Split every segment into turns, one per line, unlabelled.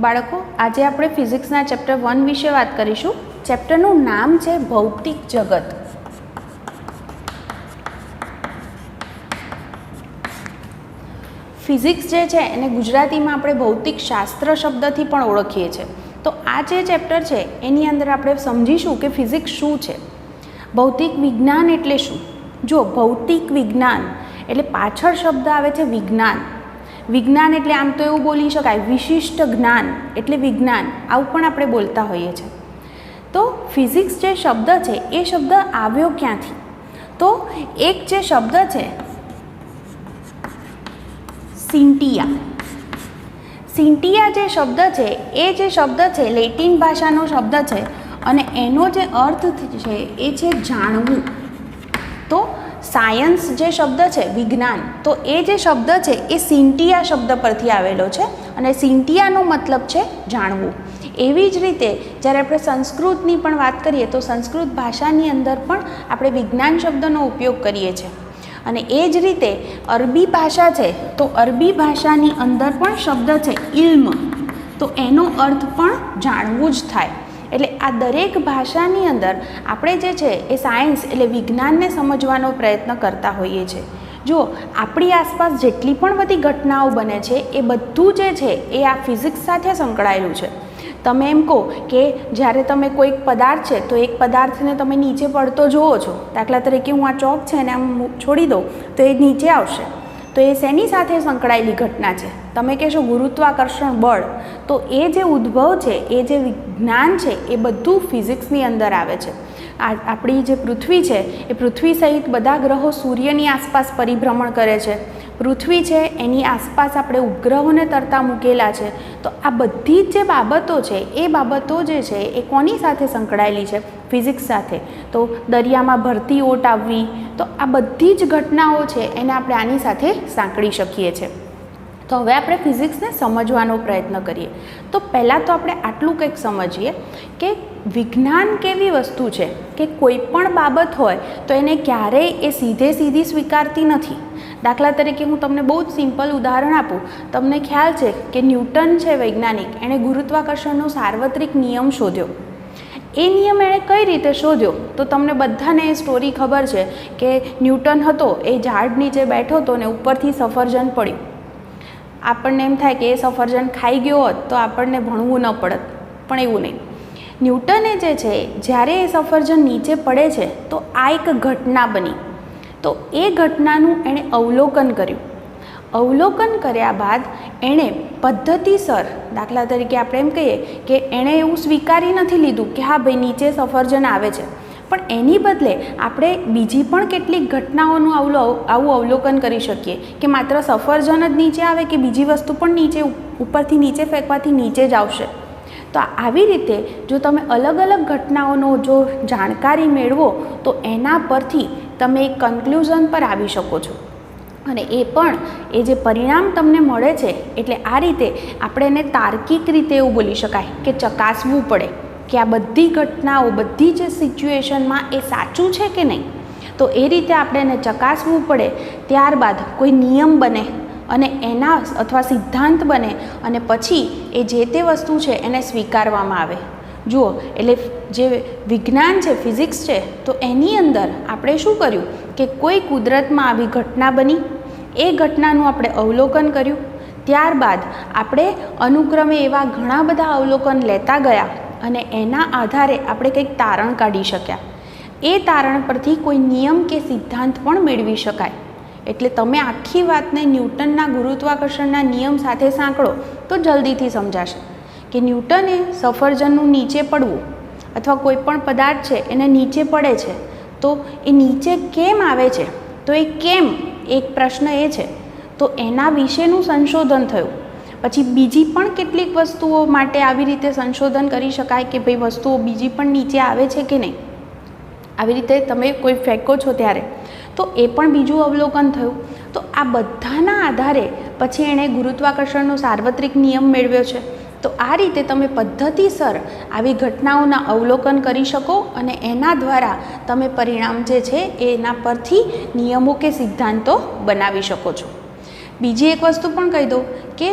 બાળકો, આજે આપણે ફિઝિક્સના ચેપ્ટર 1 વિશે વાત કરીશું. ચેપ્ટરનું નામ છે ભૌતિક જગત. ફિઝિક્સ જે છે એને ગુજરાતીમાં આપણે ભૌતિક શાસ્ત્ર શબ્દથી પણ ઓળખીએ છીએ. તો આ જે ચેપ્ટર છે એની અંદર આપણે સમજીશું કે ફિઝિક્સ શું છે, ભૌતિક વિજ્ઞાન એટલે શું. જો ભૌતિક વિજ્ઞાન એટલે પાછળ શબ્દ આવે છે વિજ્ઞાન. વિજ્ઞાન એટલે આમ તો એવું બોલી શકાય વિશિષ્ટ જ્ઞાન એટલે વિજ્ઞાન, આવું પણ આપણે બોલતા હોઈએ છીએ. તો ફિઝિક્સ જે શબ્દ છે એ શબ્દ આવ્યો ક્યાંથી? તો એક જે શબ્દ છે સિન્ટિયા. સિન્ટિયા જે શબ્દ છે એ જે શબ્દ છે લેટિન ભાષાનો શબ્દ છે અને એનો જે અર્થ છે એ છે જાણવું. તો સાયન્સ જે શબ્દ છે વિજ્ઞાન, તો એ જે શબ્દ છે એ સિન્ટિયા શબ્દ પરથી આવેલો છે અને સિન્ટિયાનો મતલબ છે જાણવું. એવી જ રીતે જ્યારે આપણે સંસ્કૃતની પણ વાત કરીએ તો સંસ્કૃત ભાષાની અંદર પણ આપણે વિજ્ઞાન શબ્દનો ઉપયોગ કરીએ છીએ. અને એ જ રીતે અરબી ભાષા છે તો અરબી ભાષાની અંદર પણ શબ્દ છે ઇલ્મ, તો એનો અર્થ પણ જાણવું જ થાય. એટલે આ દરેક ભાષાની અંદર આપણે જે છે એ સાયન્સ એટલે વિજ્ઞાનને સમજવાનો પ્રયત્ન કરતા હોઈએ છીએ. જો આપણી આસપાસ જેટલી પણ બધી ઘટનાઓ બને છે એ બધું જે છે એ આ ફિઝિક્સ સાથે સંકળાયેલું છે. તમે એમ કહો કે જ્યારે તમે કોઈક પદાર્થ છે તો એક પદાર્થને તમે નીચે પડતો જુઓ છો, દાખલા તરીકે હું આ ચોક છે ને આમ છોડી દઉં તો એ નીચે આવશે, તો એ શેની સાથે સંકળાયેલી ઘટના છે? તમે કહેશો ગુરુત્વાકર્ષણ બળ. તો એ જે ઉદ્ભવ છે એ જે વિજ્ઞાન છે એ બધું ફિઝિક્સની અંદર આવે છે. આપણી જે પૃથ્વી છે એ પૃથ્વી સહિત બધા ગ્રહો સૂર્યની આસપાસ પરિભ્રમણ કરે છે. પૃથ્વી છે એની આસપાસ આપણે ઉપગ્રહોને તરતા મૂકેલા છે. તો આ બધી જ જે બાબતો છે એ બાબતો જે છે એ કોની સાથે સંકળાયેલી છે? ફિઝિક્સ સાથે. તો દરિયામાં ભરતી ઓટ આવવી, તો આ બધી જ ઘટનાઓ છે એને આપણે આની સાથે સાંકળી શકીએ છીએ. તો હવે આપણે ફિઝિક્સને સમજવાનો પ્રયત્ન કરીએ. તો પહેલાં તો આપણે આટલું કંઈક સમજીએ કે વિજ્ઞાન કેવી વસ્તુ છે કે કોઈ પણ બાબત હોય તો એને ક્યારેય એ સીધી સ્વીકારતી નથી. દાખલા તરીકે હું તમને બહુ જ સિમ્પલ ઉદાહરણ આપું. તમને ખ્યાલ છે કે ન્યૂટન છે વૈજ્ઞાનિક, એણે ગુરુત્વાકર્ષણનો સાર્વત્રિક નિયમ શોધ્યો. એ નિયમ એણે કઈ રીતે શોધ્યો? તો તમને બધાને એ સ્ટોરી ખબર છે કે ન્યૂટન હતો એ ઝાડ નીચે બેઠો હતો ને ઉપરથી સફરજન પડ્યું. આપણને એમ થાય કે એ સફરજન ખાઈ ગયો હોત તો આપણને ભણવું ન પડત, પણ એવું નહીં. ન્યૂટને જે છે જ્યારે એ સફરજન નીચે પડે છે તો આ એક ઘટના બની. તો એ ઘટનાનું એણે અવલોકન કર્યું. અવલોકન કર્યા બાદ એણે પદ્ધતિસર, દાખલા તરીકે આપણે એમ કહીએ કે એણે એવું સ્વીકારી નથી લીધું કે હા ભાઈ નીચે સફરજન આવે છે, પણ એની બદલે આપણે બીજી પણ કેટલીક ઘટનાઓનું આવું અવલોકન કરી શકીએ કે માત્ર સફરજન જ નીચે આવે કે બીજી વસ્તુ પણ નીચે ઉપરથી નીચે ફેંકવાથી નીચે જ આવશે. તો આવી રીતે જો તમે અલગ અલગ ઘટનાઓનો જો જાણકારી મેળવો તો એના પરથી તમે એક કન્ક્લુઝન પર આવી શકો છો. અને એ પણ એ જે પરિણામ તમને મળે છે એટલે આ રીતે આપણે એને તાર્કિક રીતે એવું બોલી શકાય કે ચકાસવું પડે કે આ બધી ઘટનાઓ બધી જ સિચ્યુએશનમાં એ સાચું છે કે નહીં. તો એ રીતે આપણે એને ચકાસવું પડે. ત્યારબાદ કોઈ નિયમ બને અને એના અથવા સિદ્ધાંત બને અને પછી એ જે તે વસ્તુ છે એને સ્વીકારવામાં આવે. જુઓ, એટલે જે વિજ્ઞાન છે ફિઝિક્સ છે તો એની અંદર આપણે શું કર્યું કે કોઈ કુદરતમાં આવી ઘટના બની, એ ઘટનાનું આપણે અવલોકન કર્યું. ત્યારબાદ આપણે અનુક્રમે એવા ઘણા બધા અવલોકન લેતા ગયા અને એના આધારે આપણે કંઈક તારણ કાઢી શક્યા. એ તારણ પરથી કોઈ નિયમ કે સિદ્ધાંત પણ મેળવી શકાય. એટલે તમે આખી વાતને ન્યૂટનના ગુરુત્વાકર્ષણના નિયમ સાથે સાંકળો તો જલ્દીથી સમજાશે કે ન્યૂટને સફરજનનું નીચે પડવું અથવા કોઈ પણ પદાર્થ છે એને નીચે પડે છે તો એ નીચે કેમ આવે છે, તો એ કેમ એક પ્રશ્ન એ છે. તો એના વિશેનું સંશોધન થયું. પછી બીજી પણ કેટલીક વસ્તુઓ માટે આવી રીતે સંશોધન કરી શકાય કે ભાઈ વસ્તુઓ બીજી પણ નીચે આવે છે કે નહીં. આવી રીતે તમે કોઈ ફેંકો છો ત્યારે તો એ પણ બીજું અવલોકન થયું. તો આ બધાના આધારે પછી એણે ગુરુત્વાકર્ષણનો સાર્વત્રિક નિયમ મેળવ્યો છે. તો આ રીતે તમે પદ્ધતિસર આવી ઘટનાઓના અવલોકન કરી શકો અને એના દ્વારા તમે પરિણામ જે છે એના પરથી નિયમો કે સિદ્ધાંતો બનાવી શકો છો. બીજી એક વસ્તુ પણ કહી દઉં કે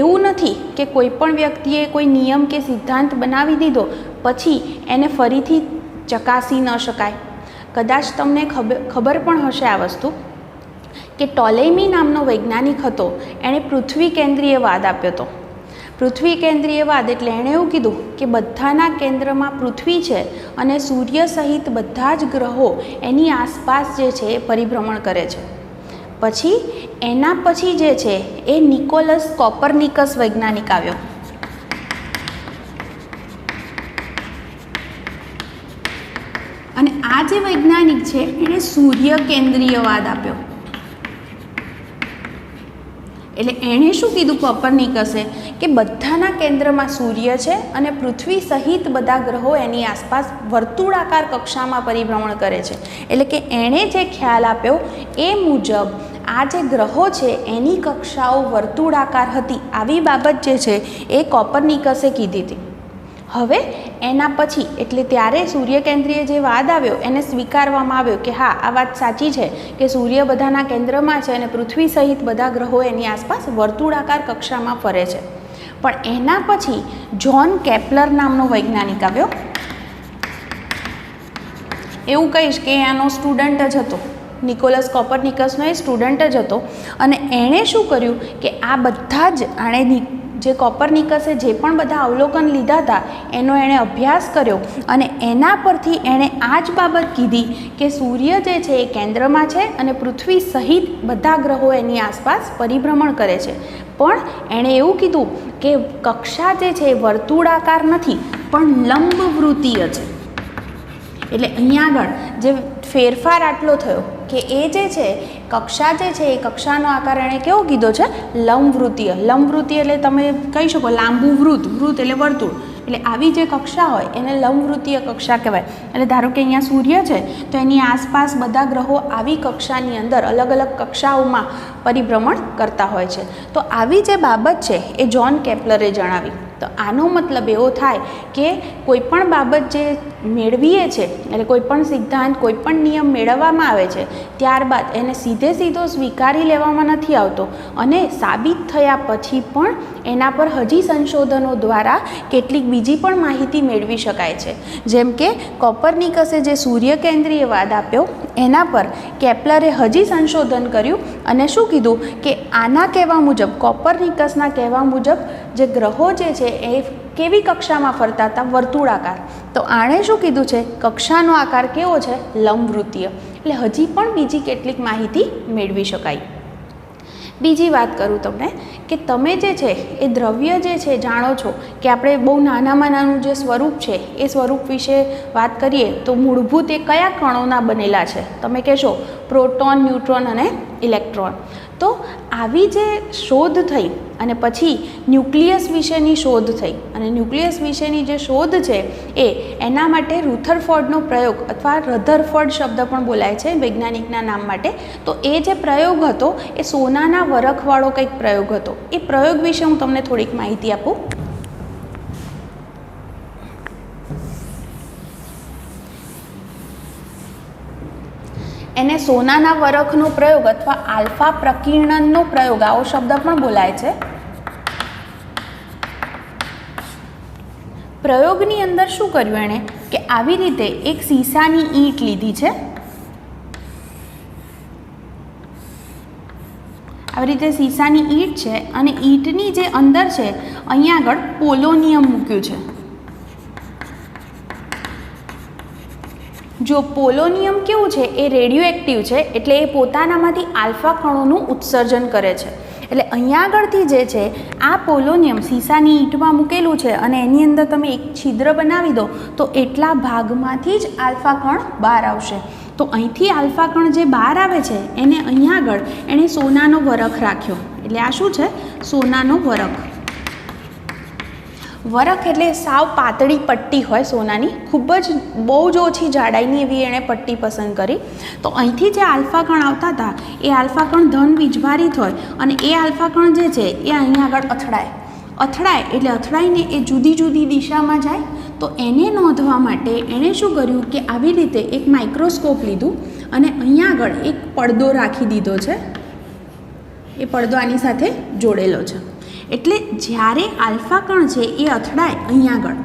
એવું નથી કે કોઈ પણ વ્યક્તિએ કોઈ નિયમ કે સિદ્ધાંત બનાવી દીધો પછી એને ફરીથી ચકાસી ન શકાય. કદાચ તમને ખબર પણ હશે આ વસ્તુ કે ટોલેમી નામનો વૈજ્ઞાનિક હતો, એણે પૃથ્વી કેન્દ્રીયવાદ આપ્યો હતો. પૃથ્વી કેન્દ્રીયવાદ એટલે એણે એવું કીધું કે બધાના કેન્દ્રમાં પૃથ્વી છે અને સૂર્ય સહિત બધા જ ગ્રહો એની આસપાસ જે છે એ પરિભ્રમણ કરે છે. પછી એના પછી જે છે એ નિકોલસ કોપરનિકસ વૈજ્ઞાનિક આવ્યો. અને આ જે વૈજ્ઞાનિક છે એણે સૂર્ય કેન્દ્રીયવાદ આપ્યો. એટલે એણે શું કીધું કોપરનિકસે કે બધાના કેન્દ્રમાં સૂર્ય છે અને પૃથ્વી સહિત બધા ગ્રહો એની આસપાસ વર્તુળાકાર કક્ષામાં પરિભ્રમણ કરે છે. એટલે કે એણે જે ખ્યાલ આપ્યો એ મુજબ આ જે ગ્રહો છે એની કક્ષાઓ વર્તુળાકાર હતી. આવી બાબત જે છે એ કોપરનિકસે કીધી હતી. હવે એના પછી એટલે ત્યારે સૂર્ય કેન્દ્રીય જે વાદ આવ્યો એને સ્વીકારવામાં આવ્યો કે હા આ વાત સાચી છે કે સૂર્ય બધાના કેન્દ્રમાં છે અને પૃથ્વી સહિત બધા ગ્રહો એની આસપાસ વર્તુળાકાર કક્ષામાં ફરે છે. પણ એના પછી જ્હોન કેપ્લર નામનો વૈજ્ઞાનિક આવ્યો. એવું કહીશ કે આનો સ્ટુડન્ટ જ હતો, નિકોલસ કોપરનિકસનો એ સ્ટુડન્ટ જ હતો. અને એણે શું કર્યું કે આ બધા જ આણે જે કોપરનિકસે જે પણ બધા અવલોકન લીધા હતા એનો એણે અભ્યાસ કર્યો અને એના પરથી એણે આ જ બાબત કીધી કે સૂર્ય જે છે એ કેન્દ્રમાં છે અને પૃથ્વી સહિત બધા ગ્રહો એની આસપાસ પરિભ્રમણ કરે છે. પણ એણે એવું કીધું કે કક્ષા જે છે એ વર્તુળાકાર નથી પણ લંબવૃત્તીય છે. એટલે અહીંયા આગળ જે ફેરફાર આટલો થયો કે એ જે છે કક્ષા જે છે એ કક્ષાનો આકાર એણે કેવો કીધો છે? લંબવૃત્તીય. લંબવૃત્તીય એટલે તમે કહી શકો લાંબુ વૃત્ત, વૃત્ત એટલે વર્તુળ. એટલે આવી જે કક્ષા હોય એને લંબવૃત્તીય કક્ષા કહેવાય. એટલે ધારો કે અહીંયા સૂર્ય છે તો એની આસપાસ બધા ગ્રહો આવી કક્ષાની અંદર અલગ અલગ કક્ષાઓમાં પરિભ્રમણ કરતા હોય છે. તો આવી જે બાબત છે એ જ્હોન કેપ્લરે જણાવી. તો આનો મતલબ એવો થાય કે કોઈપણ બાબત જે મેળવીએ છે એટલે કોઈપણ સિદ્ધાંત કોઈપણ નિયમ મેળવવામાં આવે છે ત્યારબાદ એને સીધો સ્વીકારી લેવામાં નથી આવતો અને સાબિત થયા પછી પણ એના પર હજી સંશોધનો દ્વારા કેટલીક બીજી પણ માહિતી મેળવી શકાય છે. જેમ કે કોપરનિકસે જે સૂર્ય કેન્દ્રીયવાદ આપ્યો એના પર કેપ્લરે હજી સંશોધન કર્યું અને શું કીધું કે આના કહેવા મુજબ, કોપરનિકસના કહેવા મુજબ જે ગ્રહો જે છે એ કેવી કક્ષામાં ફરતા હતા? વર્તુળાકાર. તો આણે શું કીધું છે? કક્ષાનો આકાર કેવો છે? લંબવૃત્તીય. એટલે હજી પણ બીજી કેટલીક માહિતી મેળવી શકાય. બીજી વાત કરું તમને કે તમે જે છે એ દ્રવ્ય જે છે જાણો છો કે આપણે બહુ નાનામાં નાનું જે સ્વરૂપ છે એ સ્વરૂપ વિશે વાત કરીએ તો મૂળભૂત એ કયા કણોના બનેલા છે? તમે કહેશો પ્રોટોન, ન્યુટ્રોન અને ઇલેક્ટ્રોન. તો આવી જે શોધ થઈ અને પછી ન્યુક્લિયસ વિશેની શોધ થઈ અને ન્યુક્લિયસ વિશેની જે શોધ છે એના માટે રુથરફોર્ડનો પ્રયોગ અથવા રધરફોર્ડ શબ્દ પણ બોલાય છે વૈજ્ઞાનિકના નામ માટે. તો એ જે પ્રયોગ હતો એ સોનાના વરખવાળો કંઈક પ્રયોગ હતો. એ પ્રયોગ વિશે હું તમને થોડીક માહિતી આપું. એને સોનાના વરખનો પ્રયોગ અથવા આલ્ફા પ્રકીર્ણનનો પ્રયોગ આવો શબ્દ પણ બોલાય છે. પ્રયોગની અંદર શું કર્યું એણે કે આવી રીતે એક સીસાની ઈંટ લીધી છે. આવી રીતે સીસાની ઈંટ છે અને ઈંટની જે અંદર છે અહીંયા આગળ પોલોનિયમ મૂક્યું છે. જો પોલોનિયમ કેવું છે એ રેડિયો એક્ટિવ છે એટલે એ પોતાનામાંથી આલ્ફા કણોનું ઉત્સર્જન કરે છે. એટલે અહીંયા આગળથી જે છે આ પોલોનિયમ સીસાની ઈંટમાં મૂકેલું છે અને એની અંદર તમે એક છિદ્ર બનાવી દો તો એટલા ભાગમાંથી જ આલ્ફા કણ બહાર આવશે. તો અહીંથી આલ્ફા કણ જે બહાર આવે છે એને અહીંયા આગળ એણે સોનાનો વરખ રાખ્યો. એટલે આ શું છે? સોનાનો વરખ. વરખ એટલે સાવ પાતળી પટ્ટી હોય સોનાની, ખૂબ જ બહુ જ ઓછી જાડાઈની એવી એણે પટ્ટી પસંદ કરી. તો અહીંથી જે આલ્ફા કણ આવતા હતા એ આલ્ફા કણ ધન વીજભારિત હોય અને એ આલ્ફા કણ જે છે એ અહીંયા આગળ અથડાય એટલે અથડાઈને એ જુદી જુદી દિશામાં જાય. તો એને નોંધવા માટે એણે શું કર્યું કે આવી રીતે એક માઇક્રોસ્કોપ લીધું અને અહીંયા આગળ એક પડદો રાખી દીધો છે. એ પડદો આની સાથે જોડેલો છે. એટલે જ્યારે આલ્ફા કણ છે એ અથડાય અહીંયા આગળ,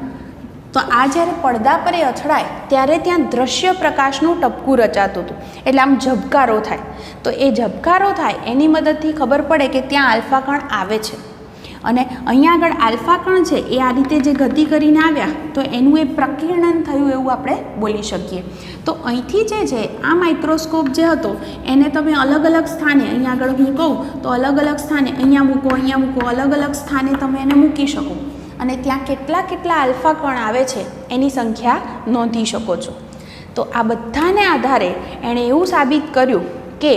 તો આ જ્યારે પડદા પર એ અથડાય ત્યારે ત્યાં દ્રશ્ય પ્રકાશનું ટપકું રચાતું હતું. એટલે આમ ઝબકારો થાય. તો એ ઝબકારો થાય એની મદદથી ખબર પડે કે ત્યાં આલ્ફા કણ આવે છે. અને અહીંયા આગળ આલ્ફા કણ છે એ આ રીતે જે ગતિ કરીને આવ્યા તો એનું એ પ્રકીર્ણન થયું એવું આપણે બોલી શકીએ. તો અહીંથી જે છે આ માઇક્રોસ્કોપ જે હતો એને તમે અલગ અલગ સ્થાને, અહીંયા આગળ હું કહું તો અલગ અલગ સ્થાને, અહીંયા મૂકો, અલગ અલગ સ્થાને તમે એને મૂકી શકો અને ત્યાં કેટલા કેટલા આલ્ફા કણ આવે છે એની સંખ્યા નોંધી શકો છો. તો આ બધાને આધારે એણે એવું સાબિત કર્યું કે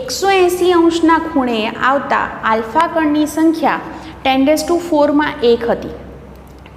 180 અંશના ખૂણે આવતા આલ્ફા કણની સંખ્યા 10⁴ માં 1 હતી.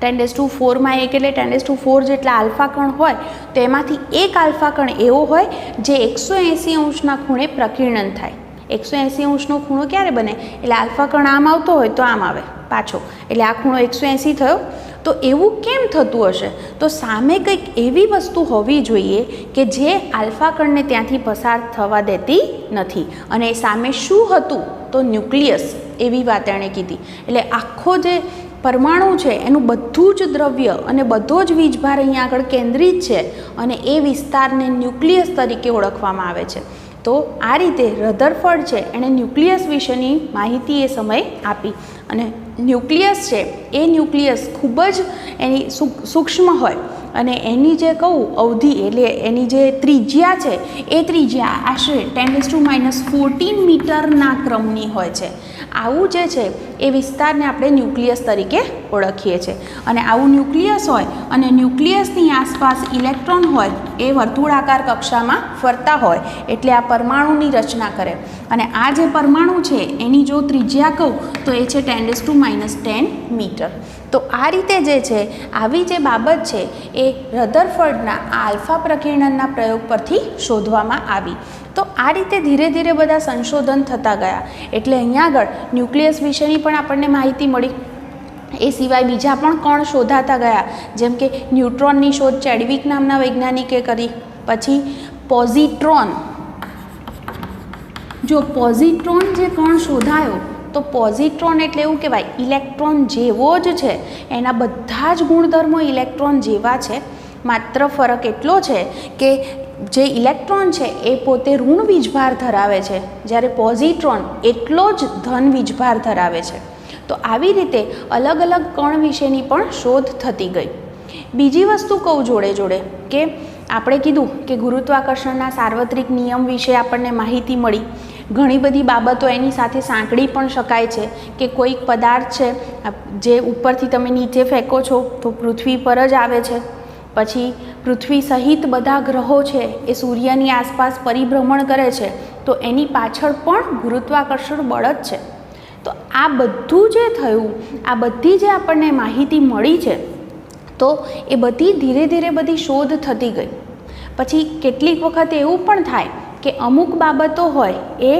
10⁴ માં 1 એટલે 10⁴ જેટલા આલ્ફા કણ હોય તો એમાંથી એક આલ્ફા કણ એવો હોય જે 180 અંશના ખૂણે પ્રકીર્ણન થાય. 180 અંશનો ખૂણો ક્યારે બને? એટલે આલ્ફા કણ આમ આવતો હોય તો આમ આવે પાછો, એટલે આ ખૂણો 180 થયો. તો એવું કેમ થતું હશે? તો સામે કંઈક એવી વસ્તુ હોવી જોઈએ કે જે આલ્ફા કણને ત્યાંથી પસાર થવા દેતી નથી. અને સામે શું હતું? તો ન્યુક્લિયસ. એવી વાત એણે કીધી. એટલે આખો જે પરમાણુ છે એનું બધું જ દ્રવ્ય અને બધો જ વીજભાર અહીંયા આગળ કેન્દ્રિત છે અને એ વિસ્તારને ન્યુક્લિયસ તરીકે ઓળખવામાં આવે છે. તો આ રીતે રધરફર્ડ છે એણે ન્યુક્લિયસ વિશેની માહિતી એ સમયે આપી. અને ન્યુક્લિયસ છે એ ન્યુક્લિયસ ખૂબ જ એની સૂક્ષ્મ હોય અને એની જે કહું અવધિ એટલે એની જે ત્રિજ્યા છે એ ત્રિજ્યા આશરે 10⁻14 મીટરના ક્રમની હોય છે. આવું જે છે એ વિસ્તારને આપણે ન્યુક્લિયસ તરીકે ઓળખીએ છીએ. અને આવું ન્યુક્લિયસ હોય અને ન્યુક્લિયસની આસપાસ ઇલેક્ટ્રોન હોય એ વર્તુળાકાર કક્ષામાં ફરતા હોય એટલે આ પરમાણુની રચના કરે. અને આ જે પરમાણુ છે એની જો ત્રિજ્યા કહું તો એ છે 10⁻10 મીટર. તો આ રીતે જે છે આવી જે બાબત છે એ રધરફર્ડના આ આલ્ફા પ્રકીર્ણનના પ્રયોગ પરથી શોધવામાં આવી. તો આ રીતે ધીરે ધીરે બધા સંશોધન થતા ગયા. એટલે અહીંયા આગળ ન્યુક્લિયસ વિશેની પણ આપણને માહિતી મળી. એ સિવાય બીજા પણ કણ શોધાતા ગયા, જેમ કે ન્યુટ્રોનની શોધ ચેડવિક નામના વૈજ્ઞાનિકે કરી. પછી પોઝિટ્રોન, જો પોઝિટ્રોન જે કણ શોધાયો તો પોઝિટ્રોન એટલે એવું કહેવાય ઇલેક્ટ્રોન જેવો જ છે, એના બધા જ ગુણધર્મો ઇલેક્ટ્રોન જેવા છે. માત્ર ફરક એટલો છે કે જે ઇલેક્ટ્રોન છે એ પોતે ઋણ વીજભાર ધરાવે છે, જ્યારે પોઝિટ્રોન એટલો જ ધન વીજભાર ધરાવે છે. તો આવી રીતે અલગ અલગ કણ વિશેની પણ શોધ થતી ગઈ. બીજી વસ્તુ કહું જોડે જોડે કે આપણે કીધું કે ગુરુત્વાકર્ષણના સાર્વત્રિક નિયમ વિશે આપણને માહિતી મળી. ઘણી બધી બાબતો એની સાથે સાંકળી પણ શકાય છે કે કોઈક પદાર્થ છે જે ઉપરથી તમે નીચે ફેંકો છો તો પૃથ્વી પર જ આવે છે. પછી પૃથ્વી સહિત બધા ગ્રહો છે એ સૂર્યની આસપાસ પરિભ્રમણ કરે છે, તો એની પાછળ પણ ગુરુત્વાકર્ષણ બળ જ છે. તો આ બધું જે થયું, આ બધી જે આપણને માહિતી મળી છે, તો એ બધી ધીરે ધીરે બધી શોધ થતી ગઈ. પછી કેટલીક વખત એવું પણ થાય કે અમુક બાબતો હોય એ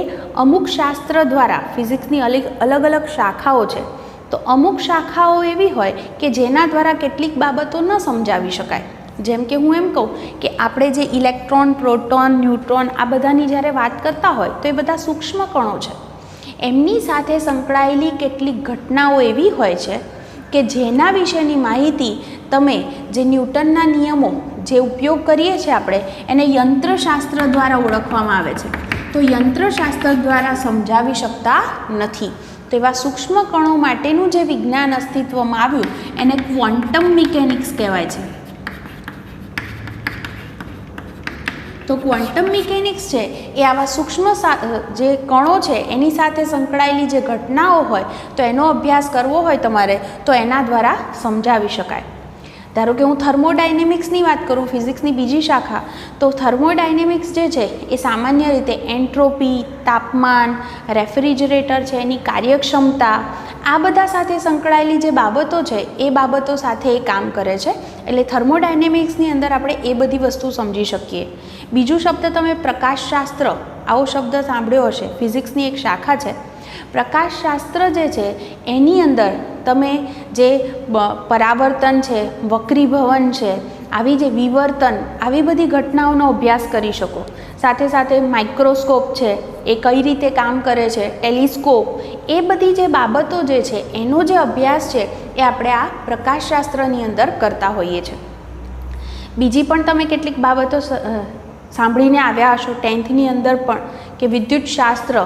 અમુક શાસ્ત્ર દ્વારા, ફિઝિક્સની અલગ અલગ શાખાઓ છે, તો અમુક શાખાઓ એવી હોય કે જેના દ્વારા કેટલીક બાબતો ન સમજાવી શકાય. જેમ કે હું એમ કહું કે આપણે જે ઇલેક્ટ્રોન, પ્રોટોન, ન્યુટ્રોન આ બધાની જ્યારે વાત કરતા હોય તો એ બધા સૂક્ષ્મ કણો છે. એમની સાથે સંકળાયેલી કેટલીક ઘટનાઓ એવી હોય છે કે જેના વિશેની માહિતી તમે જે ન્યૂટનના નિયમો જે ઉપયોગ કરીએ છીએ આપણે એને યંત્રશાસ્ત્ર દ્વારા ઓળખવામાં આવે છે, તો યંત્રશાસ્ત્ર દ્વારા સમજાવી શકતા નથી. તેવા સૂક્ષ્મ કણો માટેનું જે વિજ્ઞાન અસ્તિત્વમાં આવ્યું એને ક્વોન્ટમ મિકેનિક્સ કહેવાય છે. તો ક્વોન્ટમ મિકેનિક્સ છે એ આવા સૂક્ષ્મ જે કણો છે એની સાથે સંકળાયેલી જે ઘટનાઓ હોય તો એનો અભ્યાસ કરવો હોય તમારે તો એના દ્વારા સમજાવી શકાય. ધારો કે હું થર્મોડાયનેમિક્સની વાત કરું, ફિઝિક્સની બીજી શાખા, તો થર્મોડાયનેમિક્સ જે છે એ સામાન્ય રીતે એન્ટ્રોપી, તાપમાન, રેફ્રિજરેટર છે એની કાર્યક્ષમતા, આ બધા સાથે સંકળાયેલી જે બાબતો છે એ બાબતો સાથે એ કામ કરે છે. એટલે થર્મોડાયનેમિક્સની અંદર આપણે એ બધી વસ્તુ સમજી શકીએ. બીજું શબ્દ તમે પ્રકાશશાસ્ત્ર, આવો શબ્દ સાંભળ્યો હશે, ફિઝિક્સની એક શાખા છે. પ્રકાશશાસ્ત્ર જે છે એની અંદર તમે જે પરાવર્તન છે, વક્રીભવન છે, આવી જે વિવર્તન, આવી બધી ઘટનાઓનો અભ્યાસ કરી શકો. સાથે સાથે માઇક્રોસ્કોપ છે એ કઈ રીતે કામ કરે છે, ટેલિસ્કોપ, એ બધી જે બાબતો જે છે એનો જે અભ્યાસ છે એ આપણે આ પ્રકાશશાસ્ત્રની અંદર કરતા હોઈએ છીએ. બીજી પણ તમે કેટલીક બાબતો સાંભળીને આવ્યા હશો 10th અંદર પણ, કે વિદ્યુતશાસ્ત્ર,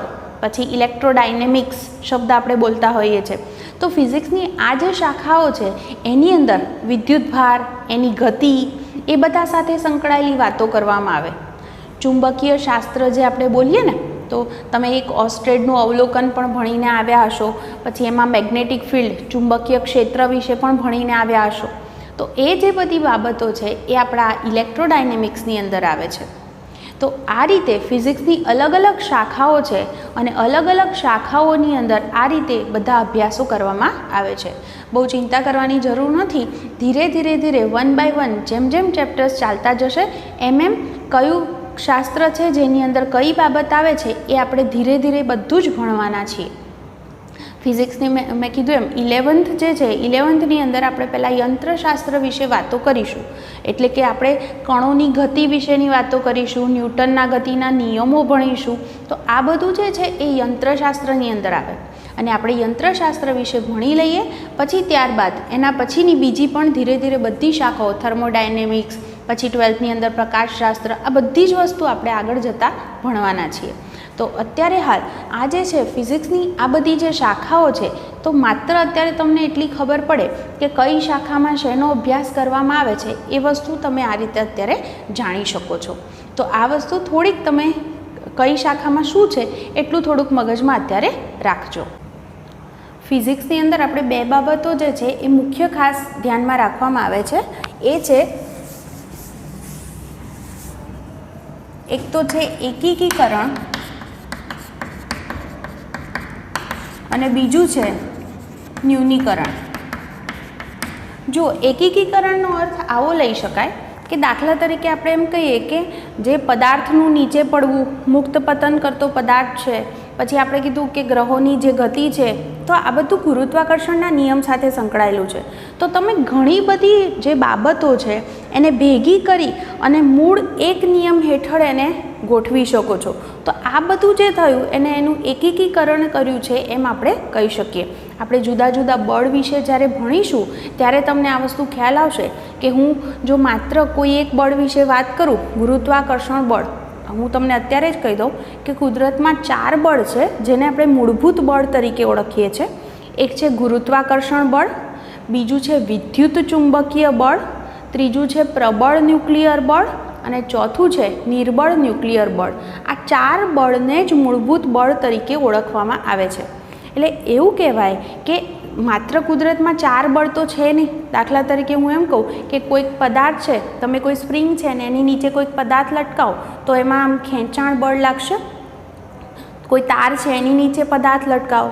પછી ઇલેક્ટ્રોડાયનેમિક્સ શબ્દ આપણે બોલતા હોઈએ છીએ. તો ફિઝિક્સની આ જે શાખાઓ છે એની અંદર વિદ્યુતભાર, એની ગતિ, એ બધા સાથે સંકળાયેલી વાતો કરવામાં આવે. ચુંબકીય શાસ્ત્ર જે આપણે બોલીએ ને, તો તમે એક ઓસ્ટ્રેડનું અવલોકન પણ ભણીને આવ્યા હશો, પછી એમાં મેગ્નેટિક ફિલ્ડ, ચુંબકીય ક્ષેત્ર વિશે પણ ભણીને આવ્યા હશો. તો એ જે બધી બાબતો છે એ આપણા ઇલેક્ટ્રોડાયનેમિક્સની અંદર આવે છે. તો આ રીતે ફિઝિક્સની અલગ અલગ શાખાઓ છે અને અલગ અલગ શાખાઓની અંદર આ રીતે બધા અભ્યાસો કરવામાં આવે છે. બહુ ચિંતા કરવાની જરૂર નથી. ધીરે ધીરે ધીરે 1 by 1 જેમ જેમ ચેપ્ટર્સ ચાલતા જશે એમ એમ કયું શાસ્ત્ર છે જેની અંદર કઈ બાબત આવે છે એ આપણે ધીરે ધીરે બધું જ ભણવાના છીએ. ફિઝિક્સની મેં કીધું એમ 11th જે છે, 11thની અંદર આપણે પહેલાં યંત્રશાસ્ત્ર વિશે વાતો કરીશું. એટલે કે આપણે કણોની ગતિ વિશેની વાતો કરીશું, ન્યૂટનના ગતિના નિયમો ભણીશું. તો આ બધું જે છે એ યંત્રશાસ્ત્રની અંદર આવે અને આપણે યંત્રશાસ્ત્ર વિશે ભણી લઈએ. પછી ત્યારબાદ એના પછીની બીજી પણ ધીરે ધીરે બધી શાખાઓ, થર્મોડાયનેમિક્સ, પછી 12thની અંદર પ્રકાશશાસ્ત્ર, આ બધી જ વસ્તુ આપણે આગળ જતાં ભણવાના છીએ. તો અત્યારે હાલ આ જે છે ફિઝિક્સની આ બધી જે શાખાઓ છે, તો માત્ર અત્યારે તમને એટલી ખબર પડે કે કઈ શાખામાં શેનો અભ્યાસ કરવામાં આવે છે એ વસ્તુ તમે આ રીતે અત્યારે જાણી શકો છો. તો આ વસ્તુ થોડીક તમે કઈ શાખામાં શું છે એટલું થોડુંક મગજમાં અત્યારે રાખજો. ફિઝિક્સની અંદર આપણે બે બાબતો જે છે એ મુખ્ય ખાસ ધ્યાનમાં રાખવામાં આવે છે. એ છે, એક તો છે એકીકરણ અને બીજું છે ન્યૂનીકરણ. જો એકીકરણનો અર્થ આવો લઈ શકાય કે દાખલા તરીકે આપણે એમ કહીએ કે જે પદાર્થનું નીચે પડવું, મુક્ત પતન કરતો પદાર્થ છે, પછી આપણે કીધું કે ગ્રહોની જે ગતિ છે, તો આ બધું ગુરુત્વાકર્ષણના નિયમ સાથે સંકળાયેલું છે. તો તમે ઘણી બધી જે બાબતો છે એને ભેગી કરી અને મૂળ એક નિયમ હેઠળ એને ગોઠવી શકો છો. તો આ બધું જે થયું એને એનું એકીકરણ કર્યું છે એમ આપણે કહી શકીએ. આપણે જુદા જુદા બળ વિશે જ્યારે ભણીશું ત્યારે તમને આ વસ્તુ ખ્યાલ આવશે કે હું જો માત્ર કોઈ એક બળ વિશે વાત કરું, ગુરુત્વાકર્ષણ બળ, હું તમને અત્યારે જ કહી દઉં કે કુદરતમાં 4 બળ છે જેને આપણે મૂળભૂત બળ તરીકે ઓળખીએ છીએ. એક છે ગુરુત્વાકર્ષણ બળ, બીજું છે વિદ્યુત ચુંબકીય બળ, ત્રીજું છે પ્રબળ ન્યુક્લિયર બળ અને ચોથું છે નિર્બળ ન્યુક્લિયર બળ. આ 4 બળને જ મૂળભૂત બળ તરીકે ઓળખવામાં આવે છે. એટલે એવું કહેવાય કે માત્ર કુદરતમાં 4 બળ તો છે નહીં. દાખલા તરીકે હું એમ કહું કે કોઈક પદાર્થ છે, તમે કોઈ સ્પ્રિંગ છે ને એની નીચે કોઈક પદાર્થ લટકાવો તો એમાં આમ ખેંચાણ બળ લાગશે. કોઈ તાર છે એની નીચે પદાર્થ લટકાવો,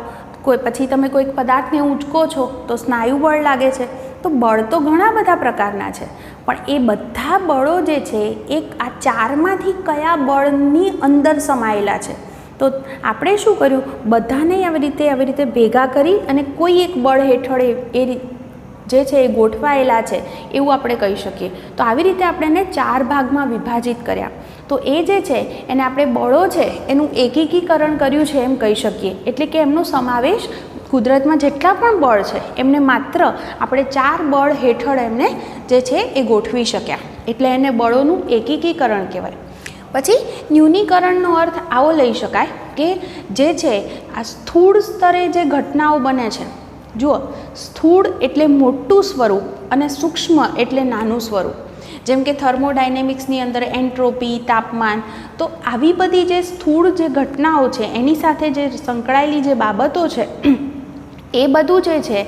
પછી તમે કોઈક પદાર્થને ઊંચકો છો તો સ્નાયુ બળ લાગે છે. તો બળ તો ઘણા બધા પ્રકારના છે, પણ એ બધા બળો જે છે એ આ 4માંથી કયા બળની અંદર સમાયેલા છે. તો આપણે શું કર્યું, બધાને આવી રીતે ભેગા કરી અને કોઈ એક બળ હેઠળ એ જે છે એ ગોઠવાયેલા છે એવું આપણે કહી શકીએ. તો આવી રીતે આપણે એને 4 ભાગમાં વિભાજિત કર્યા. તો એ જે છે એને આપણે બળો છે એનું એકીકરણ કર્યું છે એમ કહી શકીએ. એટલે કે એમનો સમાવેશ કુદરતમાં જેટલા પણ બળ છે એમને માત્ર આપણે 4 બળ હેઠળ એમને જે છે એ ગોઠવી શક્યા. એટલે એને બળોનું એકીકરણ કહેવાય. પછી ન્યૂનીકરણનો અર્થ આવો લઈ શકાય કે જે છે આ સ્થૂળ સ્તરે જે ઘટનાઓ બને છે. જુઓ, સ્થૂળ એટલે મોટું સ્વરૂપ અને સૂક્ષ્મ એટલે નાનું સ્વરૂપ. જેમ કે થર્મોડાયનેમિક્સની અંદર એન્ટ્રોપી, તાપમાન, તો આવી બધી જે સ્થૂળ જે ઘટનાઓ છે એની સાથે જે સંકળાયેલી જે બાબતો છે એ બધું જે છે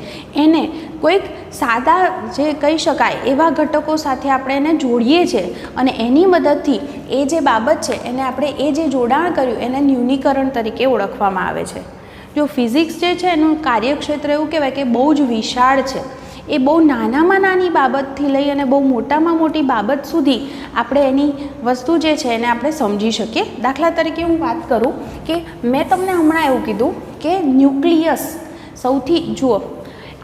એને કોઈક સાદા જે કહી શકાય એવા ઘટકો સાથે આપણે એને જોડીએ છીએ અને એની મદદથી એ જે બાબત છે એને આપણે એ જે જોડાણ કર્યું એને ન્યૂનીકરણ તરીકે ઓળખવામાં આવે છે. જો ફિઝિક્સ જે છે એનું કાર્યક્ષેત્ર એવું કહેવાય કે બહુ જ વિશાળ છે. એ બહુ નાનામાં નાની બાબતથી લઈ અને બહુ મોટામાં મોટી બાબત સુધી આપણે એની વસ્તુ જે છે એને આપણે સમજી શકીએ. દાખલા તરીકે હું વાત કરું કે મેં તમને હમણાં એવું કીધું કે ન્યુક્લિયસ સૌથી, જુઓ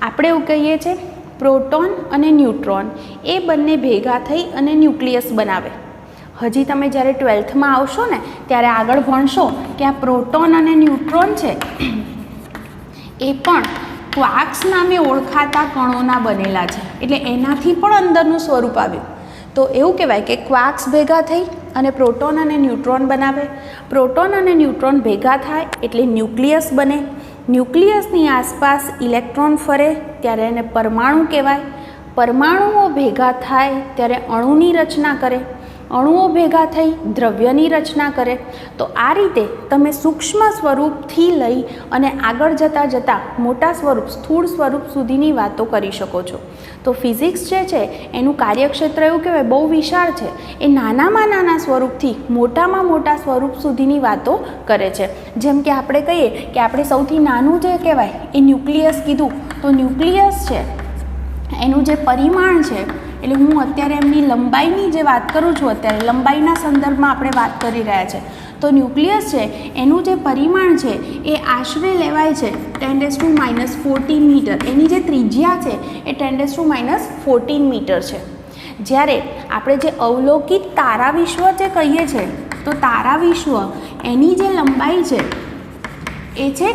આપણે એવું કહીએ છીએ પ્રોટોન અને ન્યુટ્રોન એ બંને ભેગા થઈ અને ન્યુક્લિયસ બનાવે. હજી તમે જ્યારે 12થમાં આવશો ને ત્યારે આગળ ભણશો કે આ પ્રોટોન અને ન્યુટ્રોન છે એ પણ ક્વાર્ક્સ નામે ઓળખાતા કણોના બનેલા છે. એટલે એનાથી પણ અંદરનું સ્વરૂપ આવ્યું. તો એવું કહેવાય કે ક્વાર્ક્સ ભેગા થઈ અને પ્રોટોન અને ન્યુટ્રોન બનાવે. પ્રોટોન અને ન્યુટ્રોન ભેગા થાય એટલે ન્યુક્લિયસ બને. ન્યુક્લિયસની આસપાસ ઇલેક્ટ્રોન ફરે ત્યારે એને પરમાણુ કહેવાય. પરમાણુઓ ભેગા થાય ત્યારે અણુની રચના કરે. અણુઓ ભેગા થઈ દ્રવ્યની રચના કરે. તો આ રીતે તમે સૂક્ષ્મ સ્વરૂપથી લઈ અને આગળ જતાં જતાં મોટા સ્વરૂપ સ્થૂળ સ્વરૂપ સુધીની વાતો કરી શકો છો. તો ફિઝિક્સ જે છે એનું કાર્યક્ષેત્ર એવું કહેવાય બહુ વિશાળ છે. એ નાનામાં નાના સ્વરૂપથી મોટામાં મોટા સ્વરૂપ સુધીની વાતો કરે છે. જેમ કે આપણે કહીએ કે આપણે સૌથી નાનું જે કહેવાય એ ન્યુક્લિયસ કીધું. તો ન્યુક્લિયસ છે એનું જે પરિમાણ છે, એટલે હું અત્યારે એમની લંબાઈની જે વાત કરું છું, અત્યારે લંબાઈના સંદર્ભમાં આપણે વાત કરી રહ્યા છે. તો ન્યુક્લિયસ છે એનું જે પરિમાણ છે એ આશરે લેવાય છે 10⁻14 મીટર. એની જે ત્રિજ્યા છે એ 10⁻14 મીટર છે. જ્યારે આપણે જે અવલોકિત તારા વિશ્વ જે કહીએ છીએ તો તારા વિશ્વ એની જે લંબાઈ છે એ છે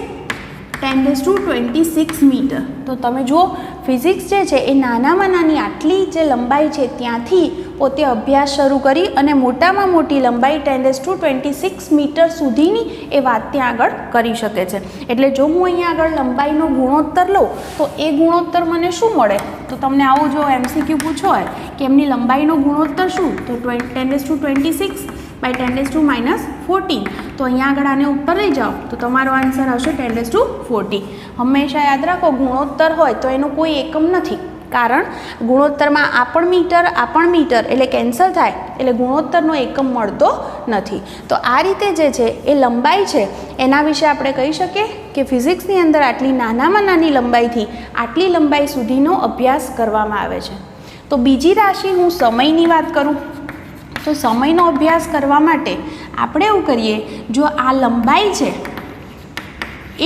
10⁻26 મીટર. તો તમે જુઓ ફિઝિક્સ જે છે એ નાનામાં નાની આટલી જે લંબાઈ છે ત્યાંથી પોતે અભ્યાસ શરૂ કરી અને મોટામાં મોટી લંબાઈ 10⁻26 મીટર સુધીની એ વાત ત્યાં આગળ કરી શકે છે. એટલે જો હું અહીંયા આગળ લંબાઈનો ગુણોત્તર લઉં તો એ ગુણોત્તર મને શું મળે? તો તમને આવું જો MCQ પૂછો હોય કે એમની લંબાઈનો ગુણોત્તર શું, તો 10⁻26 બાય 10⁻14. તો અહીંયા આગળ આને ઉપર લઈ જાઓ તો તમારો આન્સર હશે 10⁻40. હંમેશા યાદ રાખો ગુણોત્તર હોય તો એનો કોઈ એકમ નથી, કારણ ગુણોત્તરમાં આ પણ મીટર એટલે કેન્સલ થાય એટલે ગુણોત્તરનો એકમ મળતો નથી. તો આ રીતે જે છે એ લંબાઈ છે એના વિશે આપણે કહી શકીએ કે ફિઝિક્સની અંદર આટલી નાનામાં નાની લંબાઈથી આટલી લંબાઈ સુધીનો અભ્યાસ કરવામાં આવે છે. તો બીજી રાશિ હું સમયની વાત કરું તો સમયનો અભ્યાસ કરવા માટે આપણે એવું કરીએ, જો આ લંબાઈ છે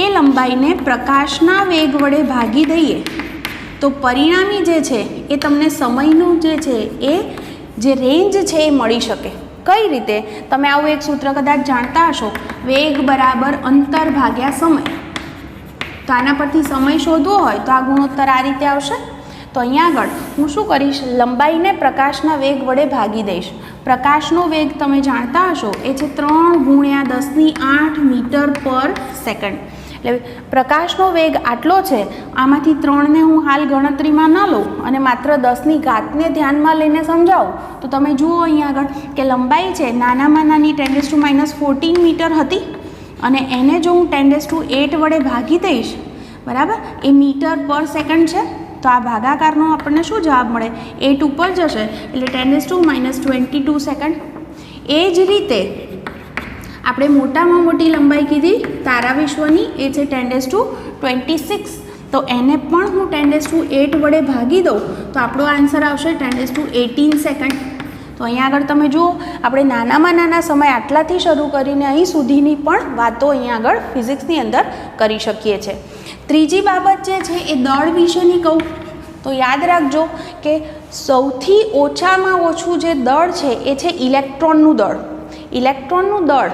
એ લંબાઈને પ્રકાશના વેગ વડે ભાગી દઈએ તો પરિણામી જે છે એ તમને સમયનું જે છે એ જે રેન્જ છે એ મળી શકે. કઈ રીતે? તમે આવું એક સૂત્ર કદાચ જાણતા હશો, વેગ બરાબર અંતર ભાગ્યા સમય. તો આના પરથી સમય શોધવો હોય તો આ ગુણોત્તર આ રીતે આવશે. તો અહીંયા આગળ હું શું કરીશ, લંબાઈને પ્રકાશના વેગ વડે ભાગી દઈશ. પ્રકાશનો વેગ તમે જાણતા હશો એ છે 3×10⁸ મીટર પર સેકન્ડ. એટલે પ્રકાશનો વેગ આટલો છે. આમાંથી 3ને હું હાલ ગણતરીમાં ન લઉં અને માત્ર 10ની ઘાતને ધ્યાનમાં લઈને સમજાવું તો તમે જુઓ અહીંયા આગળ કે લંબાઈ છે નાનામાં નાની 10⁻14 મીટર હતી અને એને જો હું 10⁸8 વડે ભાગી દઈશ, બરાબર, એ મીટર પર સેકન્ડ છે. તો આ ભાગાકારનો આપણને શું જવાબ મળે? 8 ઉપર જશે એટલે 10⁻22 સેકન્ડ. એ જ રીતે આપણે મોટામાં મોટી લંબાઈ કીધી તારા વિશ્વની, એ છે 10⁻26. તો એને પણ હું 10⁸8 વડે ભાગી દઉં તો આપણો આન્સર આવશે 10⁸18 સેકન્ડ. તો અહીંયા આગળ તમે જુઓ આપણે નાનામાં નાના સમય આટલાથી શરૂ કરીને અહીં સુધીની પણ વાતો અહીંયા આગળ ફિઝિક્સની અંદર કરી શકીએ છીએ. ત્રીજી બાબત જે છે એ દળ વિશેની કહું તો યાદ રાખજો કે સૌથી ઓછામાં ઓછું જે દળ છે એ છે ઇલેક્ટ્રોનનું દળ. ઇલેક્ટ્રોનનું દળ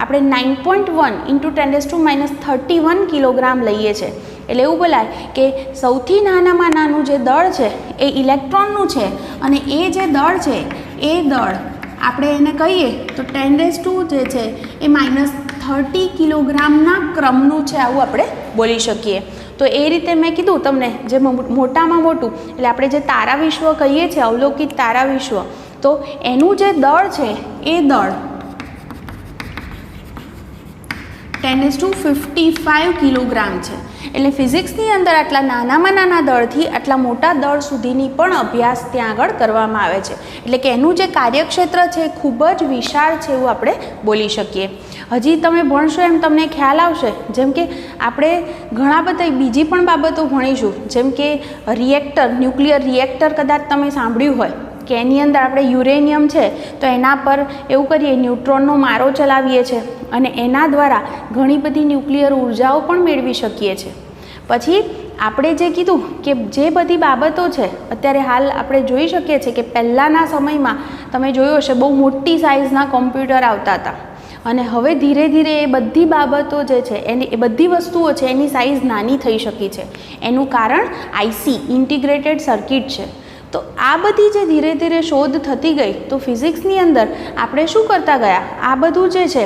આપણે 9.1 × 10⁻31 કિલોગ્રામ લઈએ છીએ. એટલે એવું બોલાય કે સૌથી નાનામાં નાનું જે દળ છે એ ઇલેક્ટ્રોનનું છે અને એ જે દળ છે એ દળ આપણે એને કહીએ તો 10⁻, જે છે એ -30 કિલોગ્રામના ક્રમનું છે, આવું આપણે બોલી શકીએ. તો એ રીતે મેં કીધું તમને જે મોટામાં મોટું એટલે આપણે જે તારા વિશ્વ કહીએ છીએ, અવલોકિત તારા વિશ્વ, તો એનું જે દળ છે એ દળ 10⁻55 કિલોગ્રામ છે. એટલે ફિઝિક્સની અંદર આટલા નાનામાં નાના દળથી આટલા મોટા દળ સુધીની પણ અભ્યાસ ત્યાં આગળ કરવામાં આવે છે. એટલે કે એનું જે કાર્યક્ષેત્ર છે એ ખૂબ જ વિશાળ છે એવું આપણે બોલી શકીએ. હજી તમે ભણશો એમ તમને ખ્યાલ આવશે, જેમ કે આપણે ઘણા બધા બીજી પણ બાબતો ભણીશું, જેમ કે રિએક્ટર, ન્યુક્લિયર રિએક્ટર કદાચ તમે સાંભળ્યું હોય કે એની અંદર આપણે યુરેનિયમ છે તો એના પર એવું કરીએ ન્યુટ્રોનનો મારો ચલાવીએ છીએ અને એના દ્વારા ઘણી બધી ન્યુક્લિયર ઉર્જાઓ પણ મેળવી શકીએ છીએ. પછી આપણે જે કીધું કે જે બધી બાબતો છે અત્યારે હાલ આપણે જોઈ શકીએ છીએ કે પહેલાંના સમયમાં તમે જોયું હશે બહુ મોટી સાઇઝના કોમ્પ્યુટર આવતા હતા અને હવે ધીરે ધીરે એ બધી બાબતો જે છે એની એ બધી વસ્તુઓ છે એની સાઇઝ નાની થઈ શકી છે. એનું કારણ આઈસી ઇન્ટિગ્રેટેડ સર્કિટ છે. તો આ બધી જે ધીરે ધીરે શોધ થતી ગઈ તો ફિઝિક્સની અંદર આપણે શું કરતા ગયા, આ બધું જે છે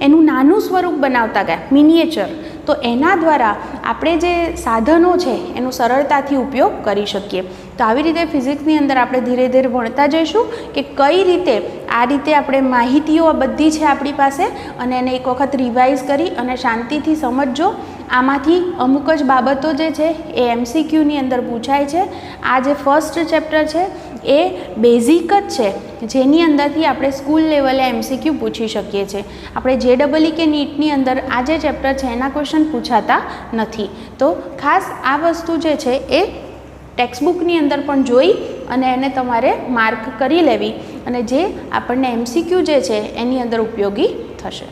એનું નાનું સ્વરૂપ બનાવતા ગયા, મિનિએચર. તો એના દ્વારા આપણે જે સાધનો છે એનો સરળતાથી ઉપયોગ કરી શકીએ. તો આવી રીતે ફિઝિક્સની અંદર આપણે ધીરે ધીરે ભણતા જઈશું કે કઈ રીતે આ રીતે આપણે માહિતીઓ બધી છે આપણી પાસે અને એને એક વખત રિવાઇઝ કરી અને શાંતિથી સમજજો. આમાંથી અમુક જ બાબતો જે છે એ MCQની અંદર પૂછાય છે. આ જે ફર્સ્ટ ચેપ્ટર છે એ બેઝિક જ છે, જેની અંદરથી આપણે સ્કૂલ લેવલે MCQ પૂછી શકીએ છીએ. આપણે JEE કે નીટની અંદર આ જે ચેપ્ટર છે એના ક્વેશ્ચન પૂછાતા નથી. તો ખાસ આ વસ્તુ જે છે એ ટેક્સ્ટબુકની અંદર પણ જોઈ અને એને તમારે માર્ક કરી લેવી અને જે આપણને MCQ જે છે એની અંદર ઉપયોગી થશે.